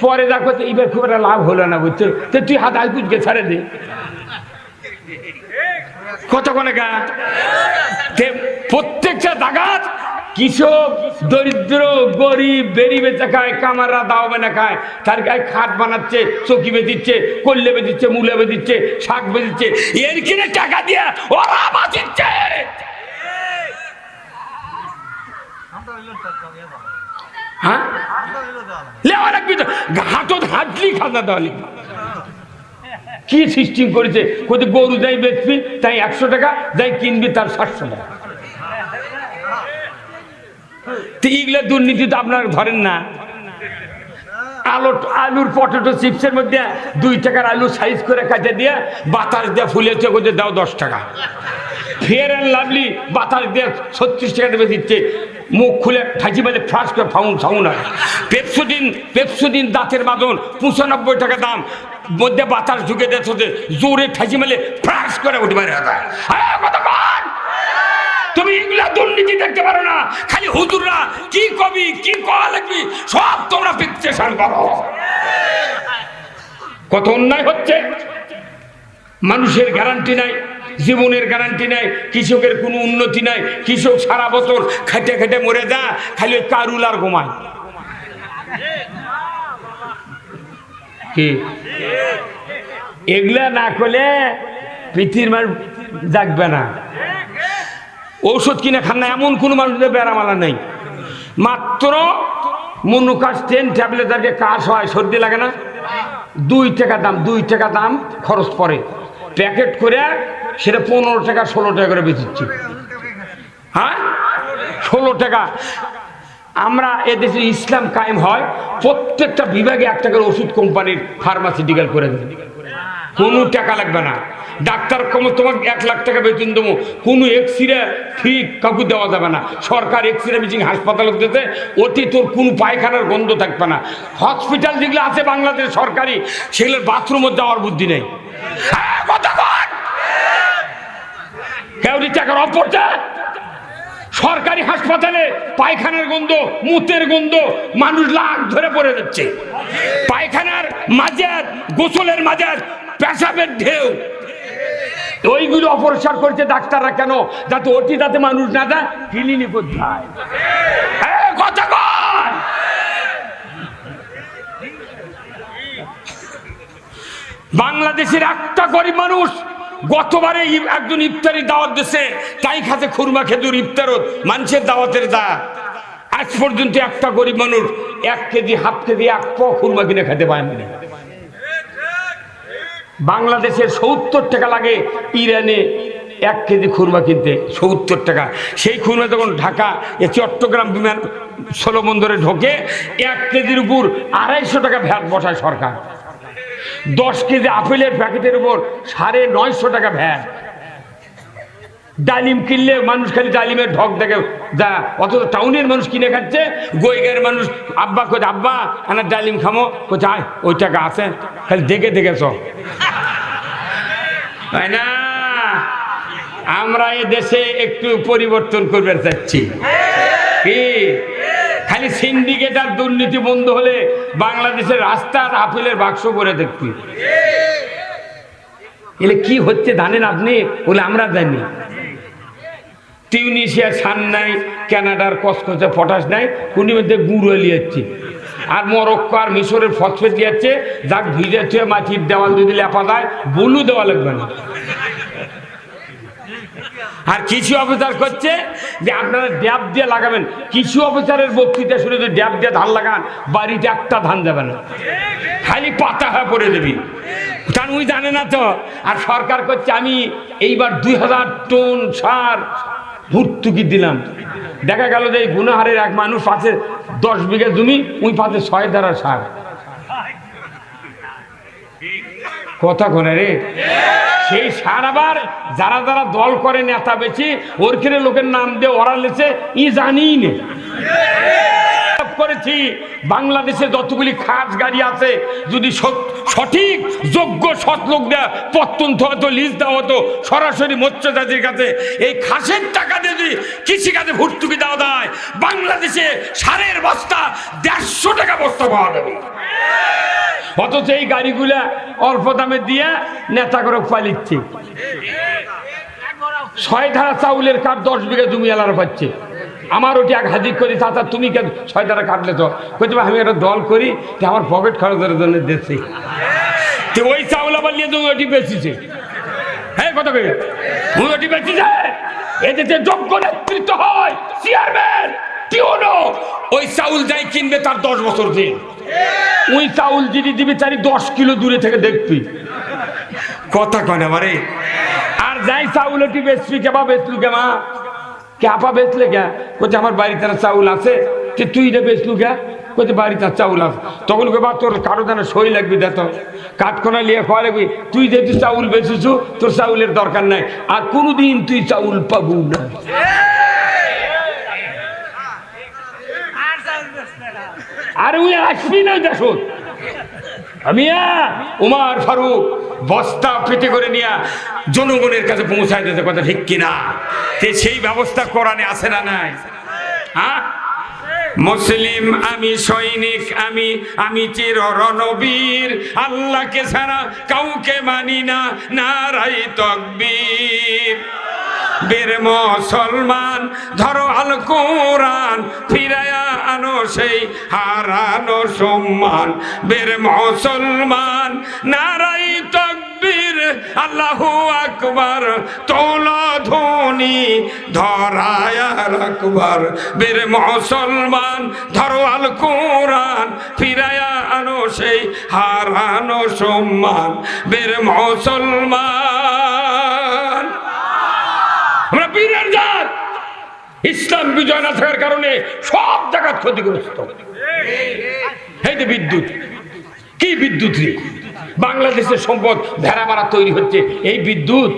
পরে দেখো এইবার খুব একটা লাভ হলো না, বুঝছো? তো তুই হাত আইপুজকে ছেড়ে দে। কতক্ষণে গা প্রত্যেকটা জায়গাত কৃষক দরিদ্র গরিব বেরি বেচা খায়, কামাররা দাও বেনা খায়, তার গায়ে খাট বানাচ্ছে, চকি বেঁধিচ্ছে, কল্লে বেঁধিচ্ছে, মূলে বেঁধিচ্ছে, শাক বেঁধিচ্ছে, এর কিনে টাকা দিয়ে ওরা বাঁচিচ্ছে। হ্যাঁ লেওয়া রাখবি তো, হাটত হাঁটলি খাজনা দেওয়া লিখবি। কি সিস্টেম করেছে, কোথায় গরু যাই বেচবি তাই 100 টাকা, যাই কিনবি তার 700 টাকা। এইগুলা দুর্নীতি তো আপনারা ধরেন না। আলুর পটেটো চিপসের মধ্যে 2 টাকার আলু সাইজ করে কাটে দিয়ে বাতাস দিয়ে ফুলেছে, কোথায় দাও 10 টাকা। ফেয়ার অ্যান্ড লাভলি বাতাস দিয়ে 36 টাকা বেঁচেছে, মুখ খুলে ঠাঁচি মেলে ফ্রাস করে ফাউন হয়। পেপসোডিন দাঁতের বাঁধন 95 টাকা দাম, মধ্যে বাতাস ঢুকে দিচ্ছে, জোরে ঠাঁচি মেলে ফ্রাস করে উঠে বেড়ে যায়। তুমি এগুলা দুর্নীতি দেখতে পারো না, খালি হুজুররা কি কবি কি কওয়া লাগবি সব তোমরা ফিক্সেশন করো। কত অন্যায় হচ্ছে, মানুষের গ্যারান্টি নাই, জীবনের গ্যারান্টি নাই, কৃষকের কোনো উন্নতি নাই। কৃষক সারা বছর খেটে খেটে মরে যা, খালি ওই কারুল আর ঘুমায়। কি এগুলা না করলে পৃথিবীর মানুষ জাগবে না। ঔষধ কিনে খান না এমন কোনো মানুষের বেড়ামালা নেই। মাত্র মনুকাস 10 ট্যাবলেট আগে কাশ হয়, সর্দি লাগে না, 2 টাকা দাম, 2 টাকা দাম খরচ পড়ে। প্যাকেট করে সেটা 15 টাকা 16 টাকা করে বেচেছি। হ্যাঁ 16 টাকা। আমরা এদেশে ইসলাম কায়েম হয়, প্রত্যেকটা বিভাগে 1 টাকার ওষুধ কোম্পানির ফার্মাসিউটিক্যাল করে দেবে, কোনো টাকা লাগবে না। ডাক্তার কম তোমাকে 1 লাখ টাকা বেতন দেবো, কোনো এক্সরে ফি কাউকে দেওয়া যাবে না। সরকার এক্সরে মেশিন হাসপাতাল দিতে, ওতে তোর কোনো পায়খানার গন্ধ থাকবে না। হসপিটাল যেগুলো আছে বাংলাদেশ সরকারি, সেগুলোর বাথরুমে যাওয়ার বুদ্ধি নেই। কেউ টাকার অপরটা সরকারি হাসপাতালে পায়খানার গন্ধ, মুতের গন্ধ, মানুষ লাখ ধরে পড়ে যাচ্ছে। পায়খানার মাঝে, গোসলের মাঝে পেশাবের ঢেউ, ওইগুলো অপরিষ্কার করছে ডাক্তাররা। কেন? যাতে ওটি যাতে মানুষ না যায়, ক্লিনিক যায়। বাংলাদেশের একটা গরিব মানুষ গতবারে একজন ইফতারি দাওয়াত দিছে, তাই খাতে খুরমা খেজুর ইফতারত মানুষের দাওয়াতের দা। আজ পর্যন্ত একটা গরিব মানুষ 1 কেজি, হাফ কেজি, 1 প খুরমা কিনে খেতে পায়নি। বাংলাদেশের 70 টাকা লাগে ইরানে 1 কেজি খুরমা কিনতে, 70 টাকা। সেই খুরমা যখন ঢাকা চট্টগ্রাম বিমান স্থলবন্দরে ঢোকে, 1 কেজির উপর 250 টাকা ভ্যাট বসায় সরকার। 10 কেজি আপেলের প্যাকেটের উপর 950 টাকা ভ্যাট। ডালিম কিনলে মানুষ খালি ডালিমের ঢক দেখে যা, অথচ টাউনের মানুষ কিনে খাচ্ছে। গোয়েগার মানুষ আব্বা কোথায়, আব্বা আমার ডালিম খামো, কোথায় ওই টাকা আছে, খালি দেখে দেখেছ। তাই না? আমরা এ দেশে একটু পরিবর্তন করতে চাচ্ছি। কি খালি সিন্ডিকেট আর দুর্নীতি বন্ধ হলে বাংলাদেশের রাস্তার আপেলের বাক্স করে দেখবি। এলে কি হচ্ছে জানেন আপনি? বলে আমরা জানি। টিউনিশিয়া সান নাই, কানাডার কসকসে পটাশ নাই, কোন মধ্যে গুঁড়ো লিয়াচ্ছে। আর মরক্কো আর মিশরের ফসফেট দিয়েছে, যাক ভিজে ছুঁয়ে মাটির দেওয়াল যদি লেপা যায়, বুলু দেওয়া লাগবে না। আর কৃষি অফিসার করছে যে আপনারা ড্যাব দিয়ে লাগাবেন। কৃষি অফিসারের বক্তৃতা শুনে যদি ড্যাব দিয়ে ধান লাগান, বাড়িতে একটা ধান যাবে না, খালি পাতা হয়ে পড়ে দেবি। কারণ ওই জানে না তো। আর সরকার করছে আমি এইবার 2000 টন সার ভর্তুকি দিলাম। দেখা গেল যে এই গুনাহারের এক মানুষ পাশে 10 বিঘা জমি, ওই পাশে 6 ধারা সার। কথা কোনে রে? সেই সার আবার যারা যারা দল করে নেতা বেশি, ওর খেলে লোকের নাম দিয়ে ওরা লেছে, ই জানি না করেছি। বাংলাদেশে যতগুলি খাস গাড়ি আছে, যদি সঠিক যোগ্য সৎ লোক দেয়, প্রত্যন্ত হতো, লিজ দেওয়া হতো সরাসরি মৎস্যচাষীর কাছে, এই খাসের টাকা দিয়ে যদি কৃষিকাজে ভর্তুকি দেওয়া যায়, বাংলাদেশে সারের বস্তা 150 টাকা বস্তা পাওয়া যাবে। অথচ এই গাড়িগুলা অল্প দামে দিয়ে নেতা করে পালিচ্ছে। 6 ধারা চাউলের কাঠ 10 বিঘা জমি এলার পাচ্ছে। আমার ওটি এক হাজির করি, চাচা তুমি কেন 6 ধারা কাটলে? তো কইতে আমি একটা দল করি, আমার পকেট খরচের জন্য দিচ্ছি। তো ওই চাউল আবার নিয়ে তুমি ওটি বেঁচেছে। হ্যাঁ কথা কই, তুমি ওটি বেঁচেছে। এদেশে যোগ্য নেতৃত্ব হয় চেয়ারম্যান, পিওনো। ওই চাউল যাই কিনবে তার 10 বছর দিন। ওই চাউল যিনি দিবি চারি 10 কিলো দূরে থেকে দেখবি। কথা কয় না মারে। আর যাই চাউল ওটি বেচবি, কেবা বেচলু কেমা কে আপা বেচলে কে? কোথায় আমার বাড়িতে চাউল আছে। তুই এটা বেচলু কে? কোথায় বাড়িতে চাউল আছে। তখন কে বা তোর কারো যেন সই লাগবি, দেখ কাঠখোনা নিয়ে খাওয়া লাগবি। তুই যেহেতু চাউল বেচেছু, তোর চাউলের দরকার নাই, আর কোনোদিন তুই চাউল পাবু না। আর ওই আসবি না দেখো। আমি উমার ফারুক বস্তা পেটে করে নিয়ে জনগণের কাছে পৌঁছায় দিতে, কথা ঠিক কিনা? সেই ব্যবস্থা কোরআনে আছে না নাই? হ্যাঁ, মুসলিম আমি, সৈনিক আমি, আমি চির রণবীর, আল্লাহকে ছাড়া কাউকে মানি না, নারাই তাকবীর। বীর মুসলমান ধরো আল কোরআন, ফিরায়া আনো সেই হারানো সম্মান। বীর মুসলমান নারাই তাকবীর, আল্লাহু আকবার, তোলা ধ্বনি ধরায়া রাখবার। বীর মুসলমান ধরো আল কোরআন, ফিরায়া আনো সেই হারানো সম্মান। বীর মুসলমান আমরা বীরের জাত। ইসলাম বিজয় না থাকার কারণে সব জায়গায় ক্ষতিগ্রস্ত। এই যে বিদ্যুৎ, কি বিদ্যুৎ রে? বাংলাদেশের সম্পদ ভেড়া মারা তৈরি হচ্ছে। এই বিদ্যুৎ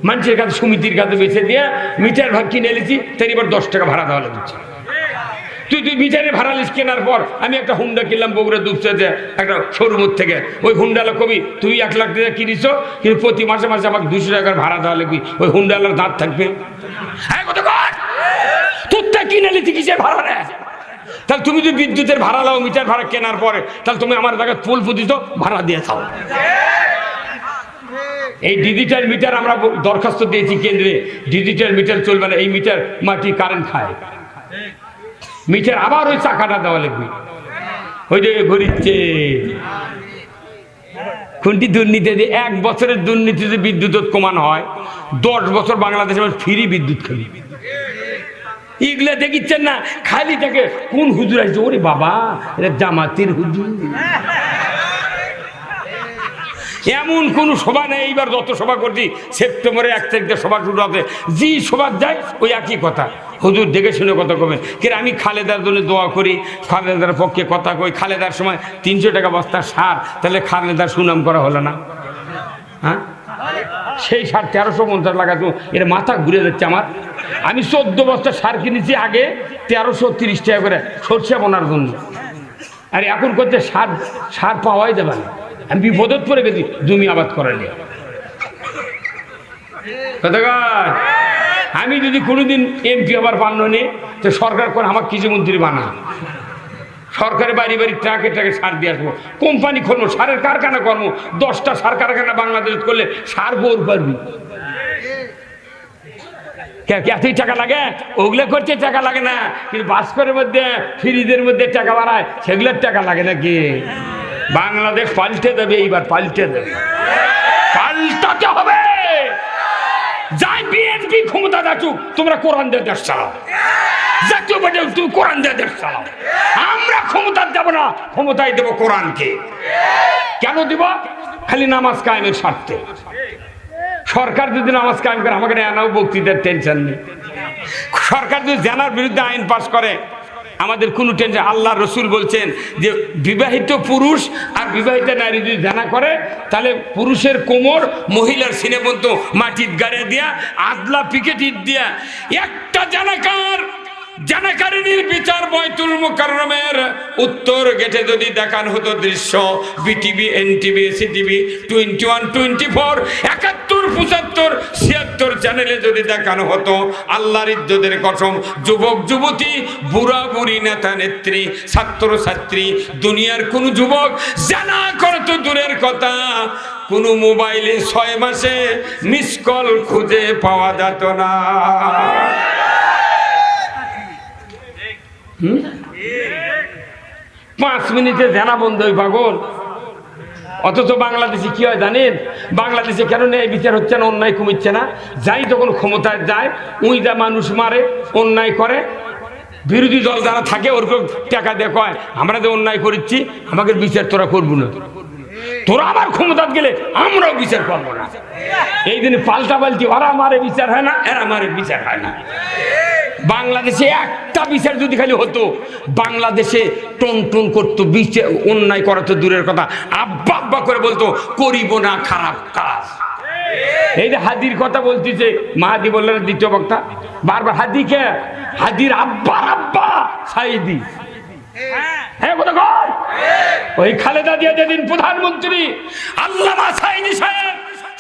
মানুষের কাছে, সমিতির কাছে বেছে দিয়ে মিটার ভাগ কিনে এনেছি, তাই এবার 10 টাকা ভাড়া দেওয়া লাগছে। তুই মিটারে ভাড়া লিস কেনার পর আমি একটা হুন্ডা কিনলাম বগুড়া দুপচাতে একটা শোরুমের থেকে। ওই হুন্ডালা কবি তুই 1 লাখ টাকা কিনিস, কিন্তু প্রতি মাসে মাসে আমাকে 200 টাকার ভাড়া দেওয়া লাগবি। ওই হুন্ডালার দাঁত থাকবে? হ্যাঁ কত কর তোরটা কিনে নিতে কিসের ভাড়া নেয়? তাহলে তুমি যদি বিদ্যুতের ভাড়া লাও মিটার ভাড়া কেনার পরে, তাহলে তুমি আমার জায়গায় ফুল ফুদিত ভাড়া দিয়ে খাও। এই ডিজিটাল মিটার আমরা দরখাস্ত দিয়েছি কেন্দ্রে, ডিজিটাল মিটার চলবে না। এই মিটার মাটি কারেন্ট খায়। মিটার আবার ওই চাকাটা দেওয়া লাগবে। ওই যে ঘুরিচ্ছে কোনটি দুর্নীতি। 1 বছরের দুর্নীতিতে বিদ্যুৎ কমানো হয়, 10 বছর বাংলাদেশে ফ্রি বিদ্যুৎ খালি। এগুলা দেখিচ্ছেন না, খালি থাকে কোন হুজুর আসছে। ওরে বাবা, এটা জামাতের হুজুর। এমন কোন সভা নেই। এইবার যত সভা করছি, সেপ্টেম্বরে 1 তারিখে সভা শুরু হবে, যে সভা যায় ওই একই কথা, হুজুর দেখে শুনে কথা কবেন। কিন্তু আমি খালেদার জন্য দোয়া করি, খালেদার পক্ষে কথা কই। খালেদার সময় 300 টাকা বস্তা সার, তাহলে খালেদার সুনাম করা হলো না? হ্যাঁ, সেই সার 1350 লাগাতো। এর মাথা ঘুরে যাচ্ছে আমার। আমি 14 বস্তা সার কিনেছি আগে 1330 টাকা করে সরষে বোনার জন্য। আর এখন করছে সার পাওয়াই যাবে না। আমি বিপদত পড়ে গেছি জমি আবাদ করালে। আমি যদি কোনোদিন এমপি আবার পান্ন নে, তো সরকার করে আমার কৃষি মন্ত্রী বানা। সরকারের বাড়ি বাড়ি ট্রাকে ট্রাকে সার দিয়ে আসবো। কোম্পানি খুলবো, সারের কারখানা করবো। 10টা সার কারখানা বাংলাদেশ করলে সার গৌর পারবি। এতই টাকা লাগে? ওগুলো করছে টাকা লাগে না, কিন্তু বাস্করের মধ্যে, ফ্রিজের মধ্যে টাকা বাড়ায়, সেগুলোর টাকা লাগে নাকি? বাংলাদেশ পাল্টে দেবে, এইবার পাল্টে দেবে, পাল্টাতে হবে। যাই বিএনপি ক্ষমতা দেখুক, তোমরা কোরআন দিয়ে দেশ চালাও। জাতীয় পার্টি তুমি কোরআন দিয়ে দেশ চালাও। আমরা ক্ষমতা দেব না, ক্ষমতায় দেব কোরআনকে। কেন দিব? খালি নামাজ কায়েমের স্বার্থে। সরকার যদি নামাজ কায়েম করে, আমাকে আনাও বক্তৃতার টেনশন নেই। সরকার যদি জানার বিরুদ্ধে আইন পাস করে, আমাদের কোনো টেনশন। আল্লাহ রসুল বলছেন যে বিবাহিত পুরুষ আর বিবাহিত নারী যদি জানা করে, তাহলে পুরুষের কোমর মহিলার সিনে পর্যন্ত মাটির গাড়ে দিয়া, আদলা পিকেট ইট দিয়া, একটা জানাকারিনীর বিচার বাইতুল মুকাররমের উত্তর গেটে যদি দেখানো হতো দৃশ্য, বিটিভি, এনটিভি, সিটিভি, 21, 24, 71, 75, 76 চ্যানেলে যদি দেখানো হতো, আল্লাহর ইজ্জতের কসম, যুবক যুবতী, বুড়া বুড়ি, নেতা নেত্রী, ছাত্র ছাত্রী, দুনিয়ার কোন যুবক জানা করে তো দূরের কথা, কোন মোবাইলে 6 মাসে মিস কল খুঁজে পাওয়া যেত না। 5 মিনিটে জানা বন্ধ হই পাগল। অথচ বাংলাদেশে কি হয় জানেন? বাংলাদেশে কেন ন্যায় বিচার হচ্ছে না, অন্যায় কমিচ্ছে না? যাই তখন ক্ষমতায় যায়, উইটা মানুষ মারে, অন্যায় করে, বিরোধী দল যারা থাকে ওরকম টাকা দিয়ে কয় আমরা যে অন্যায় করেছি আমাকে বিচার তোরা করবো না, তোরা আবার ক্ষমতা গেলে আমরাও বিচার করবো না। এই দিনে পাল্টা পাল্টি, ওরা মারে বিচার হয় না, এরা মারে বিচার হয় না। বাংলাদেশে একটা বিচার যদি খালি হতো, বাংলাদেশে টন টন করতো, বিচার অন্যায় করা তো দূরের কথা, আব্বা আব্বা করে বলতো করিব না খারাপ কাজ। এই যে হাদির কথা বলতেছে, মাহাদি বললেন দ্বিতীয় বক্তা, বারবার হাদিকে, হাদির আব্বা আব্বা সাইদি। হ্যাঁ কথা কর। ওই খালেদা জিয়া যেদিন প্রধানমন্ত্রী, আল্লামা সাইদি সাহেব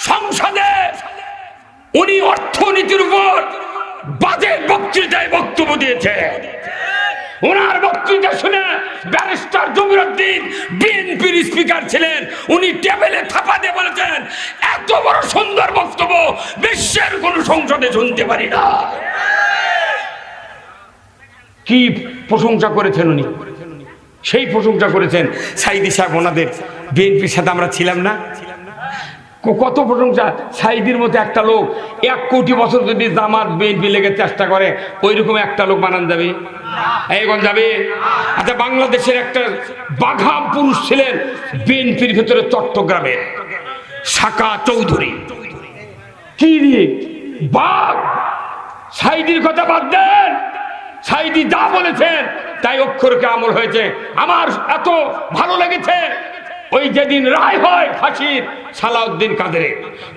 সংসদে উনি অর্থনীতির উপর বাজে বক্তৃতায় বক্তব্য দিয়েছে। ওনার বক্তৃতা শুনে ব্যারিস্টার জমিরুদ্দিন, বিএনপির স্পিকার ছিলেন, উনি টেবিলে থাপা দিয়ে বলেছেন এত বড় সুন্দর বক্তব্য বিশ্বের কোন সংসদে শুনতে পারি না। কি প্রশংসা করেছেন উনি, সেই প্রশংসা করেছেন সাইদি সাহেব। ওনাদের বিএনপির সাথে আমরা ছিলাম না, কত প্রশংসা। সাইদির মতো একটা লোক 1 কোটি বছর যদি জামাত বিএনপি লেগে চেষ্টা করে, ওই রকম একটা লোক বানান যাবে? এখন যাবে? আচ্ছা, বাংলাদেশের একটা বাঘা পুরুষ ছিলেন বিএনপির ভেতরে, চট্টগ্রামের সাকা চৌধুরী। কি রে বাঘ, সাইদির কথা বাদ দেন, সাইদি যা বলেছেন তাই অক্ষরকে আমল হয়েছে। আমার এত ভালো লেগেছে, ওই যেদিন রায় হয় ফাঁসির সালাউদ্দিন কাদের,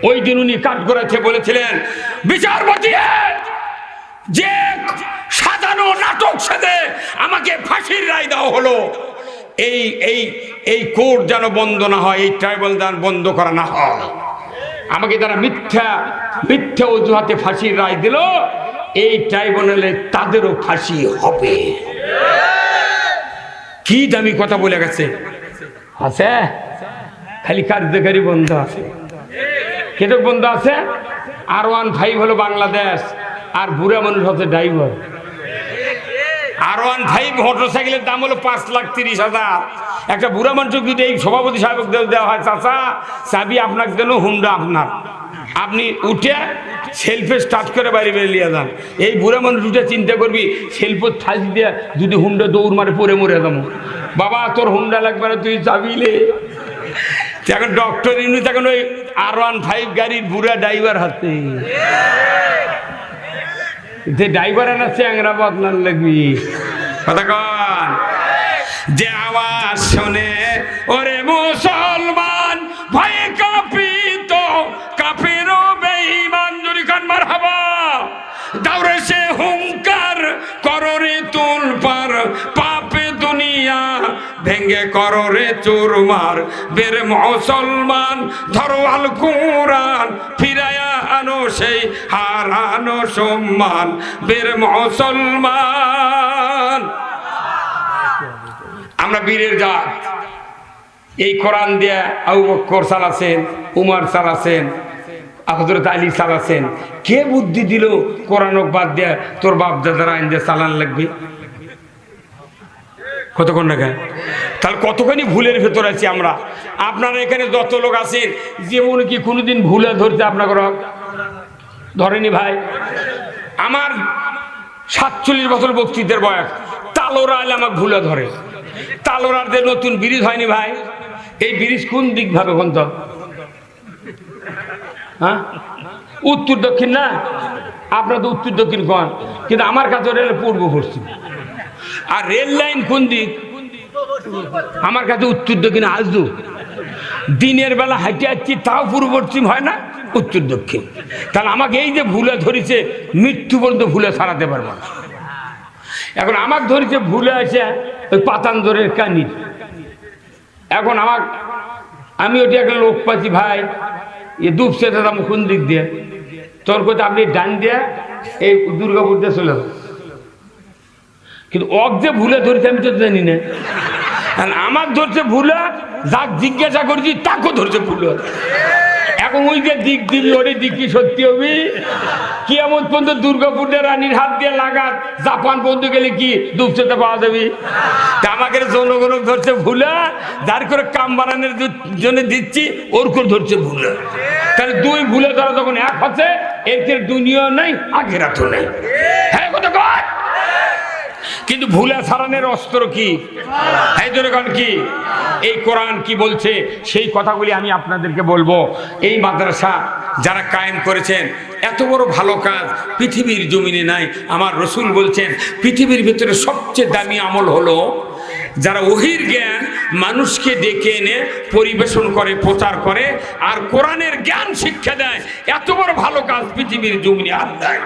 ওই দিন উনি কাঠ করেছে, বলেছিলেন বিচারপতি যে সাজানো নাটক সাজে আমাকে ফাঁসির রায় দেওয়া হলো, এই এই এই কোর্ট যেন বন্ধ না হয়, এই ট্রাইব্যুনাল যেন বন্ধ করা না হয়। আমাকে যারা মিথ্যা মিথ্যা অজুহাতে ফাঁসির রায় দিল, এই ট্রাইব্যুনালে তাদেরও ফাঁসি হবে। কি দামি কথা বলে গেছে। আছে খালি কার্যকারী বন্ধ আছে, কেটক বন্ধ আছে। R15 হলো বাংলাদেশ, আর বুড়া মানুষ হচ্ছে ড্রাইভার। R15 মোটরসাইকেলের দাম হলো 5,30,000। একটা বুড়া মানুষ যদি এই সভাপতি সাহেব দেওয়া হয়, চাচা চাবি আপনাকে দেন, হুন্ডা আপনার, আপনি উঠে সেলফে স্টার্ট করে বাড়ি বেরিয়ে যান। এই বুড়া মানুষ উঠে চিন্তা করবি, সেলফে ঠাস দিয়ে যদি হুন্ডা দৌড় মারে পরে মরে যাবো, বাবা তোর হুন্ডা লাগবে না, তুই চাবিলে। এখন ডক্টর ইউনুস এখন ওই R15 গাড়ির বুড়া ড্রাইভার হাতে, যে ড্রাইভার আনা চ্যাংরা বদনার লাগবি। কথা কন, যে আওয়াজ শোনে ওরে মুসলমান ভয়ে কাঁপিত, কাফির বেঈমান, জোরে কান মারহাবা। দাউরে সে হুঙ্কার কররে তুলপার, পাপে দুনিয়া ভেঙ্গে কররে চুরমার। বের মুসলমান ধরো আল কুরআন, ফিরায়া আনো সেই হারানো সম্মান। বের মুসলমান, আমরা বীরের জাত। এই কোরআন দিয়ে আবু বকর চালাছেন, উমর চালাছেন, হযরত আলী চালাছেন। কে বুদ্ধি দিল কোরআন বাদ দিয়ে তোর বাপ দাদার আইন দিয়ে চালান লাগবে? কতক্ষণ না গায়, তাহলে কতখানি ভুলের ভেতর আছি আমরা। আপনারা এখানে যত লোক আছেন, যেমন কি কোনোদিন ভুলে ধরতে আপনাকে ধরেনি ভাই? আমার 47 বছর বক্তৃতার বয়স, তালোরা আলে আমাকে ভুলে ধরে। তালোরার যে নতুন ব্রিজ হয়নি ভাই, এই ব্রিজ কোন দিক ভাবে কোন তো? হ্যাঁ, উত্তর দক্ষিণ না? আপনার তো উত্তর দক্ষিণ কোন, কিন্তু আমার কাছে রেল পূর্ব পশ্চিম। আর রেল লাইন কোন দিক? আমার কাছে উত্তর দক্ষিণ। আজও দিনের বেলা হাঁটে আসছি, তাও পূর্ব পশ্চিম হয় না, উত্তর দক্ষিণ। তাহলে আমাকে এই যে ভুলে ধরেছে, মৃত্যু পর্যন্ত ভুলে ছাড়াতে পারবো না। এখন আমাকে ধরেছে ভুলে আছে ওই পাতানজোরের কানির। এখন আমি ওটি একটা লোক পাচ্ছি, ভাই এ দুপসে দাদা কোন দিক দিয়ে? তোর কথা আপনি ডান দিয়া এই দুর্গাপুর দিয়ে চলে যান। কিন্তু অক যে ভুলে ধরছে আমি তো জানি না, আর আমার ধরছে ভুলে, যাক জিজ্ঞাসা করছি তাকেও ধরছে ভুলে। এখন ওই যে দিক দিবি ওরে দিক কি সত্যি হবি? কিয়ামত পর্যন্ত দুর্গাপুরের রানীর হাত দিয়ে লাগাত, জাপান পর্যন্ত গেলে কি দুপচেতে পাওয়া যাবে? তা আমাকে জনগণ ধরছে ভুলে, যার করে কাম বানানোর জন্য দিচ্ছি ওর করে ধরছে ভুলে। তাহলে দুই ভুলে ধরা যখন এক হচ্ছে, এর দুনিয়া নাই আখিরাতও নাই। হ্যাঁ কথা কয়। কিন্তু ভুলে ছাড়ানোর অস্ত্র কি? এই জনগণ কি এই কোরআন কি বলছে সেই কথাগুলি আমি আপনাদেরকে বলবো। এই মাদ্রাসা যারা কায়েম করেছেন, এত বড় ভালো কাজ পৃথিবীর জমিনে নাই। আমার রসুল বলছেন পৃথিবীর ভিতরে সবচেয়ে দামি আমল হলো যারা ওহির জ্ঞান মানুষকে ডেকে এনে পরিবেশন করে, প্রচার করে, আর কোরআনের জ্ঞান শিক্ষা দেয়। এত বড় ভালো কাজ পৃথিবীর জমিনে আর দেয়।